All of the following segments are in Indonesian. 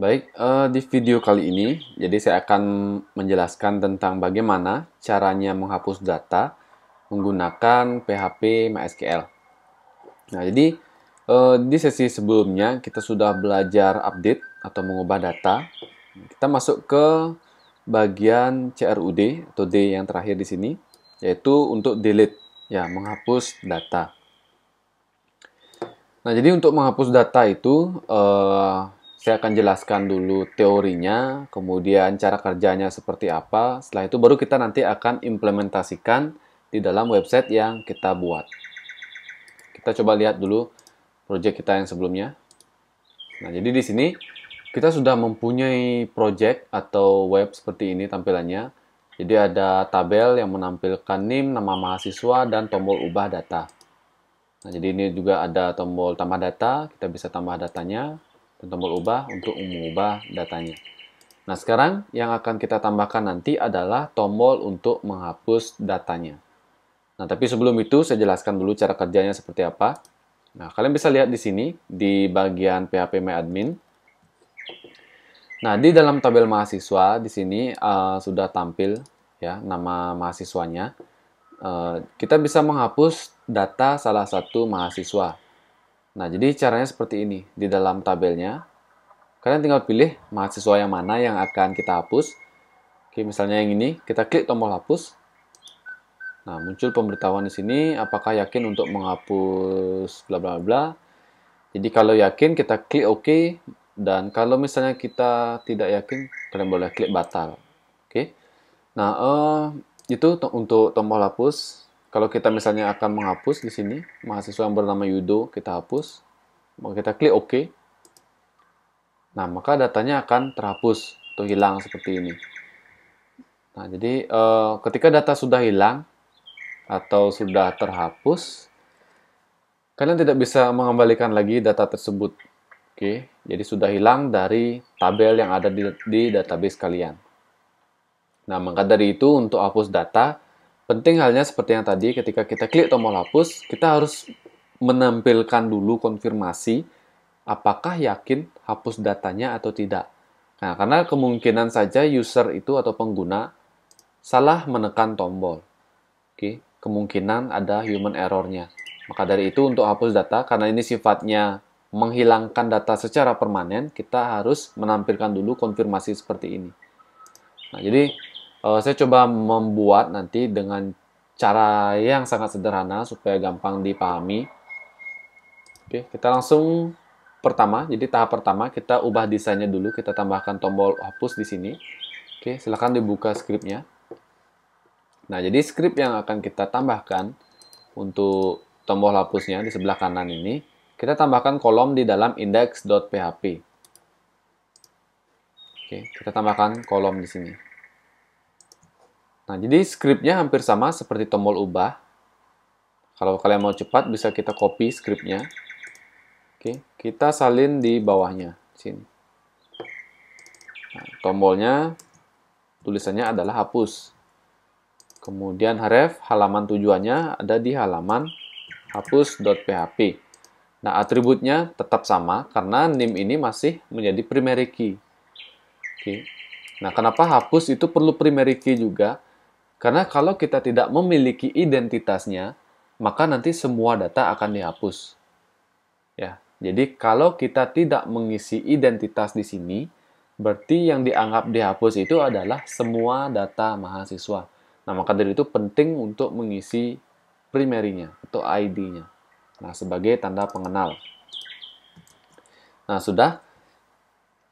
Baik, di video kali ini, jadi saya akan menjelaskan tentang bagaimana caranya menghapus data menggunakan PHP MySQL. Nah, jadi di sesi sebelumnya kita sudah belajar update atau mengubah data. Kita masuk ke bagian CRUD atau D yang terakhir di sini, yaitu untuk delete, ya, menghapus data. Nah, jadi untuk menghapus data itu, saya akan jelaskan dulu teorinya, kemudian cara kerjanya seperti apa. Setelah itu baru kita nanti akan implementasikan di dalam website yang kita buat. Kita coba lihat dulu project kita yang sebelumnya. Nah, jadi di sini kita sudah mempunyai project atau web seperti ini tampilannya. Jadi ada tabel yang menampilkan NIM, nama mahasiswa, dan tombol ubah data. Nah, jadi ini juga ada tombol tambah data, kita bisa tambah datanya, dan tombol ubah untuk mengubah datanya. Nah, sekarang yang akan kita tambahkan nanti adalah tombol untuk menghapus datanya. Nah, tapi sebelum itu saya jelaskan dulu cara kerjanya seperti apa. Nah, kalian bisa lihat di sini, di bagian PHP My Admin. Nah, di dalam tabel mahasiswa, di sini sudah tampil ya nama mahasiswanya. Kita bisa menghapus data salah satu mahasiswa. Nah, jadi caranya seperti ini. Di dalam tabelnya, kalian tinggal pilih mahasiswa yang mana yang akan kita hapus. Oke, misalnya yang ini, kita klik tombol hapus. Nah, muncul pemberitahuan di sini, apakah yakin untuk menghapus bla bla bla. Jadi kalau yakin, kita klik OK. Dan kalau misalnya kita tidak yakin, kalian boleh klik batal. Oke. Nah, itu untuk tombol hapus. Kalau kita misalnya akan menghapus di sini, mahasiswa yang bernama Yudo, kita hapus. Maka kita klik OK. Nah, maka datanya akan terhapus atau hilang seperti ini. Nah, jadi ketika data sudah hilang atau sudah terhapus, kalian tidak bisa mengembalikan lagi data tersebut. Oke, jadi sudah hilang dari tabel yang ada di database kalian. Nah, maka dari itu untuk hapus data, penting halnya seperti yang tadi, ketika kita klik tombol hapus, kita harus menampilkan dulu konfirmasi apakah yakin hapus datanya atau tidak. Nah, karena kemungkinan saja user itu atau pengguna salah menekan tombol. Oke, kemungkinan ada human error-nya. Maka dari itu untuk hapus data, karena ini sifatnya menghilangkan data secara permanen, kita harus menampilkan dulu konfirmasi seperti ini. Nah, jadi saya coba membuat nanti dengan cara yang sangat sederhana supaya gampang dipahami. Oke, kita langsung pertama. Jadi tahap pertama kita ubah desainnya dulu, kita tambahkan tombol hapus di sini. Oke, silahkan dibuka scriptnya. Nah, jadi script yang akan kita tambahkan untuk tombol hapusnya di sebelah kanan ini, kita tambahkan kolom di dalam index.php. Oke, kita tambahkan kolom di sini. Nah, jadi scriptnya hampir sama seperti tombol ubah. Kalau kalian mau cepat, bisa kita copy scriptnya. Oke, kita salin di bawahnya, sini. Nah, tombolnya, tulisannya adalah hapus. Kemudian href, halaman tujuannya ada di halaman hapus.php. Nah, atributnya tetap sama, karena name ini masih menjadi primary key. Oke. Nah, kenapa hapus itu perlu primary key juga? Karena kalau kita tidak memiliki identitasnya, maka nanti semua data akan dihapus. Ya, jadi kalau kita tidak mengisi identitas di sini, berarti yang dianggap dihapus itu adalah semua data mahasiswa. Nah, maka dari itu penting untuk mengisi primary-nya atau ID-nya. Nah, sebagai tanda pengenal. Nah, sudah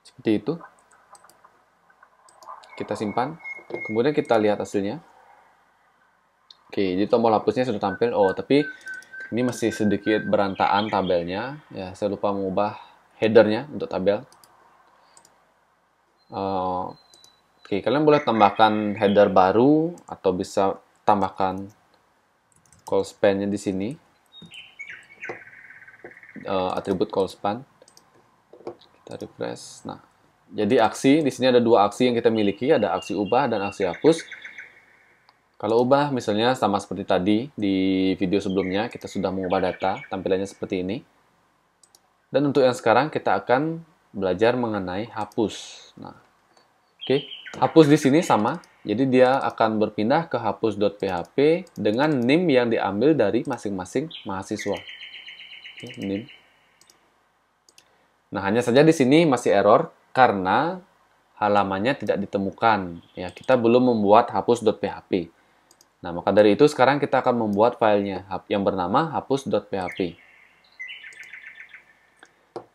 seperti itu. Kita simpan. Kemudian kita lihat hasilnya. Oke, jadi tombol hapusnya sudah tampil. Oh, tapi ini masih sedikit berantakan tabelnya. Ya, saya lupa mengubah headernya untuk tabel. Oke, kalian boleh tambahkan header baru atau bisa tambahkan call span-nya di sini. Atribut call span. Kita refresh. Nah, jadi aksi di sini ada dua aksi yang kita miliki, ada aksi ubah dan aksi hapus. Kalau ubah misalnya sama seperti tadi di video sebelumnya, kita sudah mengubah data, tampilannya seperti ini. Dan untuk yang sekarang kita akan belajar mengenai hapus. Nah, oke. Hapus di sini sama. Jadi dia akan berpindah ke hapus.php dengan NIM yang diambil dari masing-masing mahasiswa. Oke, NIM. Nah, hanya saja di sini masih error karena halamannya tidak ditemukan. Ya, kita belum membuat hapus.php. Nah, maka dari itu sekarang kita akan membuat filenya yang bernama hapus.php.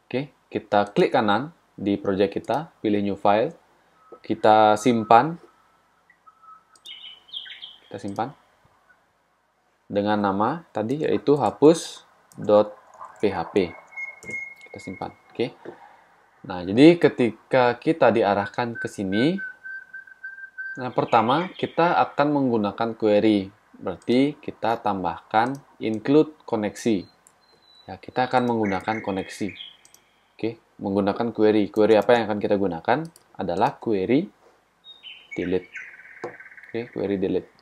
Oke, kita klik kanan di project kita, pilih new file, kita simpan dengan nama tadi yaitu hapus.php. Kita simpan. Oke. Nah, jadi ketika kita diarahkan ke sini, nah pertama kita akan menggunakan query. Berarti kita tambahkan include koneksi. Ya, kita akan menggunakan koneksi. Oke, menggunakan query. Query apa yang akan kita gunakan? Adalah query delete. Oke, query delete.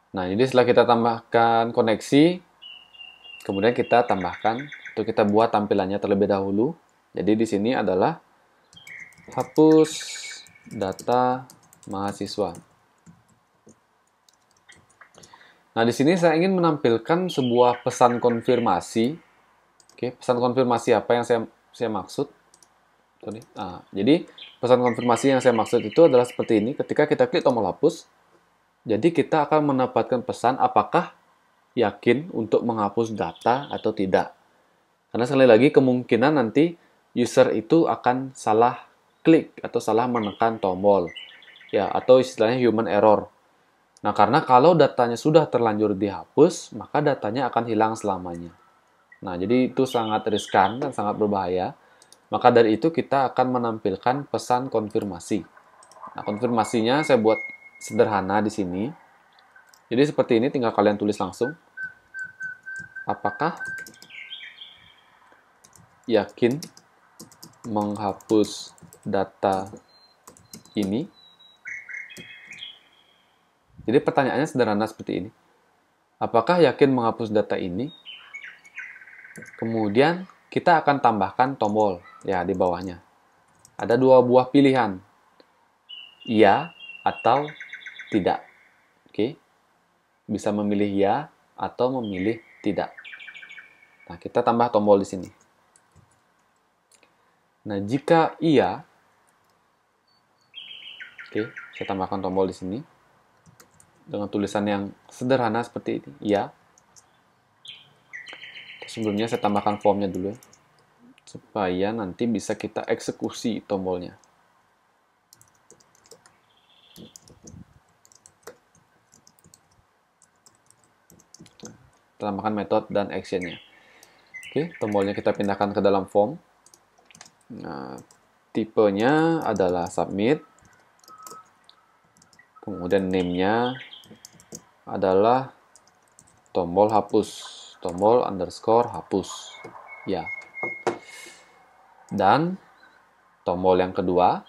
Nah, jadi setelah kita tambahkan koneksi, kemudian kita tambahkan, atau kita buat tampilannya terlebih dahulu. Jadi di sini adalah hapus data mahasiswa. Nah, di sini saya ingin menampilkan sebuah pesan konfirmasi. Oke, pesan konfirmasi apa yang saya maksud? Jadi pesan konfirmasi yang saya maksud itu adalah seperti ini. Ketika kita klik tombol hapus, jadi kita akan mendapatkan pesan apakah yakin untuk menghapus data atau tidak. Karena sekali lagi kemungkinan nanti user itu akan salah klik atau salah menekan tombol. Ya, atau istilahnya human error. Nah, karena kalau datanya sudah terlanjur dihapus, maka datanya akan hilang selamanya. Nah, jadi itu sangat riskan dan sangat berbahaya. Maka dari itu kita akan menampilkan pesan konfirmasi. Nah, konfirmasinya saya buat sederhana di sini. Jadi seperti ini, tinggal kalian tulis langsung. Apakah yakin menghapus data ini? Jadi pertanyaannya sederhana seperti ini. Apakah yakin menghapus data ini? Kemudian kita akan tambahkan tombol ya di bawahnya. Ada dua buah pilihan. Iya atau tidak. Oke. Bisa memilih ya atau memilih tidak. Nah, kita tambah tombol di sini. Nah, jika iya, oke, saya tambahkan tombol di sini dengan tulisan yang sederhana seperti ini, iya. Sebelumnya saya tambahkan formnya dulu supaya nanti bisa kita eksekusi tombolnya. Tambahkan metode dan actionnya. Oke, tombolnya kita pindahkan ke dalam form. Nah, tipenya adalah submit. Kemudian name-nya adalah tombol hapus. Tombol underscore hapus. Ya. Dan tombol yang kedua.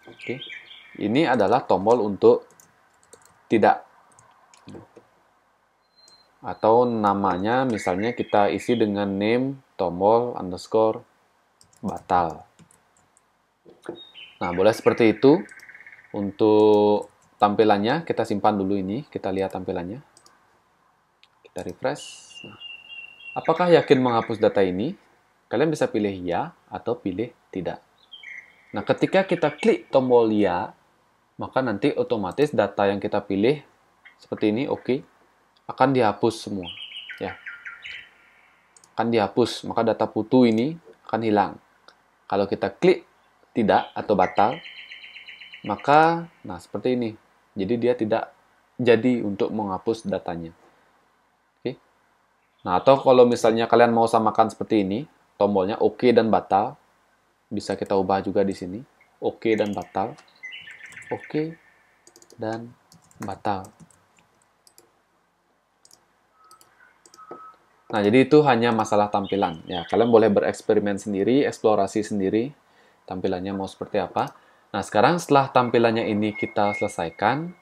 Oke. Ini adalah tombol untuk tidak. Atau namanya misalnya kita isi dengan name tombol underscore batal. Nah, boleh seperti itu. Untuk tampilannya kita simpan dulu ini. Kita lihat tampilannya. Kita refresh. Nah, apakah yakin menghapus data ini? Kalian bisa pilih ya atau pilih tidak. Nah, ketika kita klik tombol ya, maka nanti otomatis data yang kita pilih seperti ini, oke, akan dihapus semua. Ya, akan dihapus, maka data putu ini akan hilang. Kalau kita klik tidak atau batal, maka nah seperti ini. Jadi dia tidak jadi untuk menghapus datanya. Nah, atau kalau misalnya kalian mau samakan seperti ini, tombolnya oke dan batal, bisa kita ubah juga di sini. Oke dan batal. Oke dan batal. Nah, jadi itu hanya masalah tampilan. Ya, kalian boleh bereksperimen sendiri, eksplorasi sendiri, tampilannya mau seperti apa. Nah, sekarang setelah tampilannya ini kita selesaikan,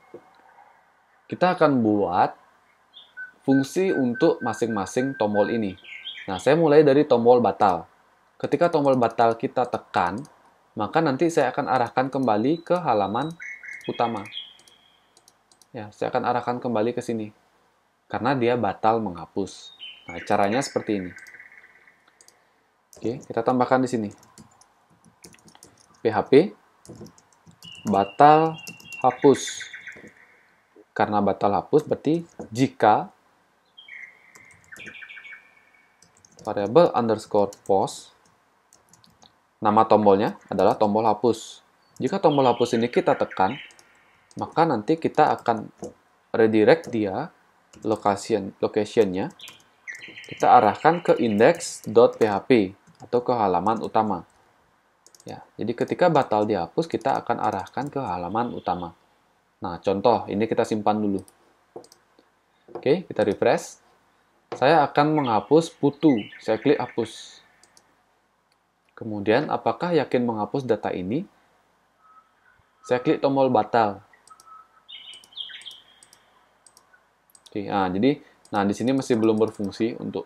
kita akan buat fungsi untuk masing-masing tombol ini. Nah, saya mulai dari tombol batal. Ketika tombol batal kita tekan, maka nanti saya akan arahkan kembali ke halaman utama. Ya, saya akan arahkan kembali ke sini. Karena dia batal menghapus. Nah, caranya seperti ini. Oke, kita tambahkan di sini. PHP batal hapus. Karena batal hapus berarti jika variabel underscore post, nama tombolnya adalah tombol hapus. Jika tombol hapus ini kita tekan, maka nanti kita akan redirect dia, location-nya, kita arahkan ke index.php atau ke halaman utama. Ya, jadi ketika batal dihapus, kita akan arahkan ke halaman utama. Nah, contoh, ini kita simpan dulu. Oke, kita refresh. Saya akan menghapus putu. Saya klik hapus. Kemudian, apakah yakin menghapus data ini? Saya klik tombol batal. Oke, jadi di sini masih belum berfungsi untuk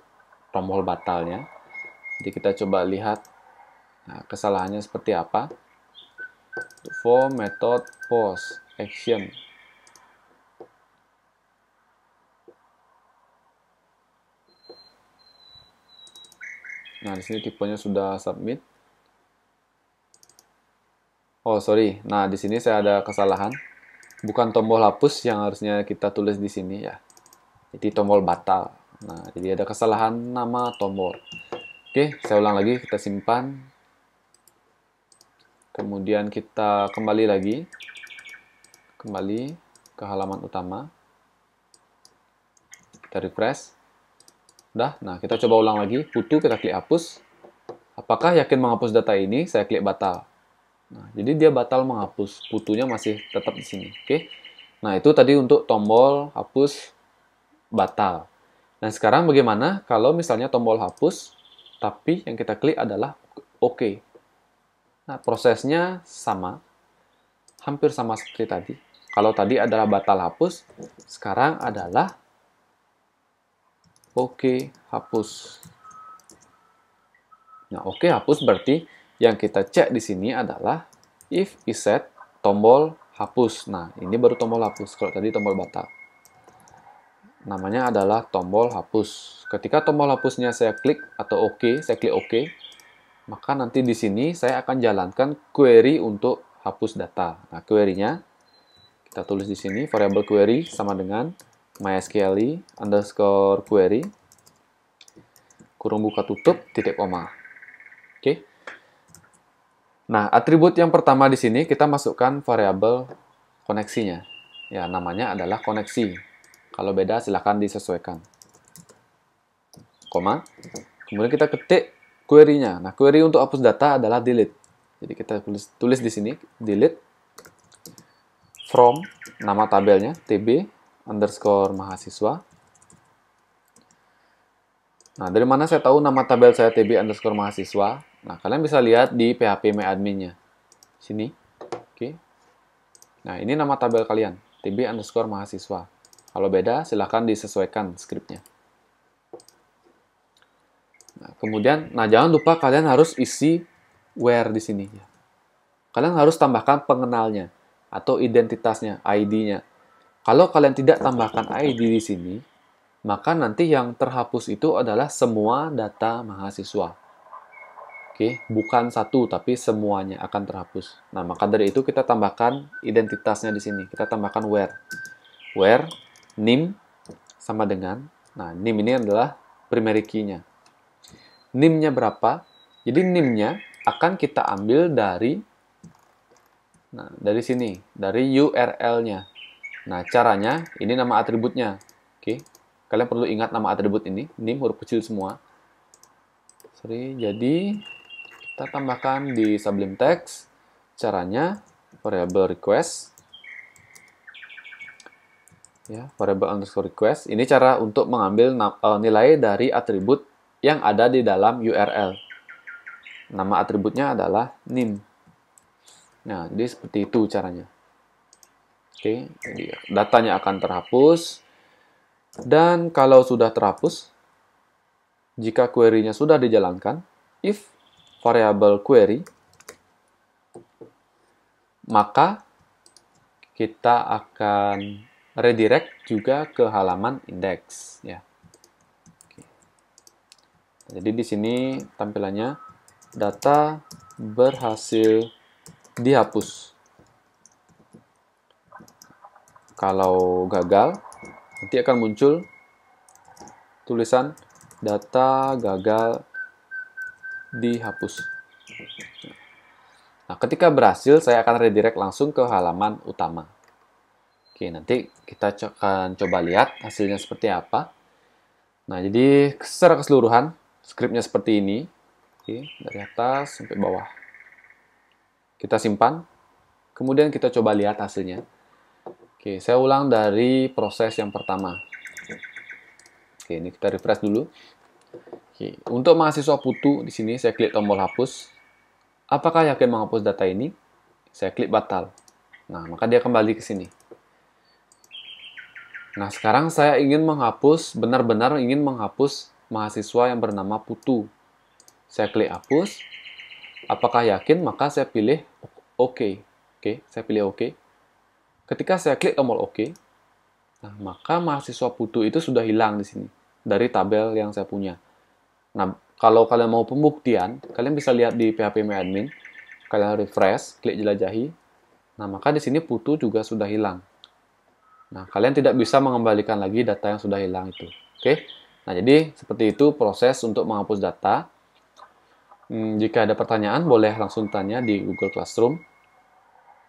tombol batalnya. Jadi kita coba lihat kesalahannya seperti apa. For method post action. Nah, di sini tipenya sudah submit. Oh, sorry. Nah, di sini saya ada kesalahan. Bukan tombol hapus yang harusnya kita tulis di sini ya. Jadi tombol batal. Nah, jadi ada kesalahan nama tombol. Oke, saya ulang lagi, kita simpan. Kemudian kita kembali lagi. Kembali ke halaman utama. Kita refresh. Udah, nah kita coba ulang lagi. Putu, kita klik hapus. Apakah yakin menghapus data ini? Saya klik batal. Nah, jadi dia batal menghapus. Putunya masih tetap di sini. Oke. Nah, itu tadi untuk tombol hapus batal. Nah, sekarang bagaimana kalau misalnya tombol hapus, tapi yang kita klik adalah OK. Nah, prosesnya sama. Hampir sama seperti tadi. Kalau tadi adalah batal hapus, sekarang adalah OK hapus. Nah, OK hapus berarti yang kita cek di sini adalah if iset tombol hapus. Nah, ini baru tombol hapus. Kalau tadi tombol batal. Namanya adalah tombol hapus. Ketika tombol hapusnya saya klik atau OK, saya klik OK, maka nanti di sini saya akan jalankan query untuk hapus data. Nah, query-nya kita tulis di sini variabel query sama dengan mysql underscore query kurung buka tutup titik koma. Oke. Nah, atribut yang pertama di sini kita masukkan variabel koneksinya. Ya, namanya adalah koneksi. Kalau beda silahkan disesuaikan. Koma. Kemudian kita ketik query-nya. Nah, query untuk hapus data adalah delete. Jadi kita tulis di sini delete from nama tabelnya tb underscore mahasiswa. Nah, dari mana saya tahu nama tabel saya tb underscore mahasiswa? Nah, kalian bisa lihat di PHP MyAdmin-nya. Sini. Oke. Nah, ini nama tabel kalian. tb underscore mahasiswa. Kalau beda, silahkan disesuaikan skripnya. Nah, kemudian, jangan lupa kalian harus isi where di sini. Kalian harus tambahkan pengenalnya atau identitasnya, ID-nya. Kalau kalian tidak tambahkan ID di sini, maka nanti yang terhapus itu adalah semua data mahasiswa. Oke, bukan satu, tapi semuanya akan terhapus. Nah, maka dari itu kita tambahkan identitasnya di sini. Kita tambahkan where. Where nim sama dengan, nim ini adalah primary key-nya. Nim-nya berapa? Jadi nim-nya akan kita ambil dari sini, dari URL-nya. Nah, caranya, ini nama atributnya. Oke, kalian perlu ingat nama atribut ini. Nim huruf kecil semua. Jadi, kita tambahkan di Sublime Text. Caranya, variable request. Ya, variable underscore request. Ini cara untuk mengambil nilai dari atribut yang ada di dalam URL. Nama atributnya adalah nim. Nah, jadi seperti itu caranya. Oke, jadi datanya akan terhapus. Dan kalau sudah terhapus, Jika query-nya sudah dijalankan, if variable query, maka kita akan redirect juga ke halaman index ya. Jadi di sini tampilannya data berhasil dihapus. Kalau gagal, nanti akan muncul tulisan data gagal dihapus. Nah, ketika berhasil, saya akan redirect langsung ke halaman utama. Oke, nanti kita akan coba lihat hasilnya seperti apa. Nah, jadi secara keseluruhan, scriptnya seperti ini. Oke, dari atas sampai bawah. Kita simpan, kemudian kita coba lihat hasilnya. Oke, saya ulang dari proses yang pertama. Oke, ini kita refresh dulu. Oke, untuk mahasiswa Putu, di sini saya klik tombol hapus. Apakah yakin menghapus data ini? Saya klik batal. Nah, maka dia kembali ke sini. Nah, sekarang saya ingin menghapus, benar-benar ingin menghapus mahasiswa yang bernama Putu. Saya klik hapus. Apakah yakin? Maka saya pilih OK. Oke, saya pilih OK. Ketika saya klik tombol OK, nah, maka mahasiswa Putu itu sudah hilang di sini dari tabel yang saya punya. Nah, kalau kalian mau pembuktian, kalian bisa lihat di phpMyAdmin. Kalian refresh, klik jelajahi. Nah, maka di sini Putu juga sudah hilang. Nah, kalian tidak bisa mengembalikan lagi data yang sudah hilang itu. Oke? Nah, jadi seperti itu proses untuk menghapus data. Jika ada pertanyaan, boleh langsung tanya di Google Classroom.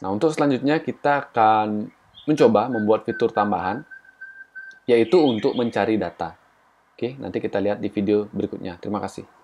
Nah, untuk selanjutnya kita akan mencoba membuat fitur tambahan, yaitu untuk mencari data. Oke, nanti kita lihat di video berikutnya. Terima kasih.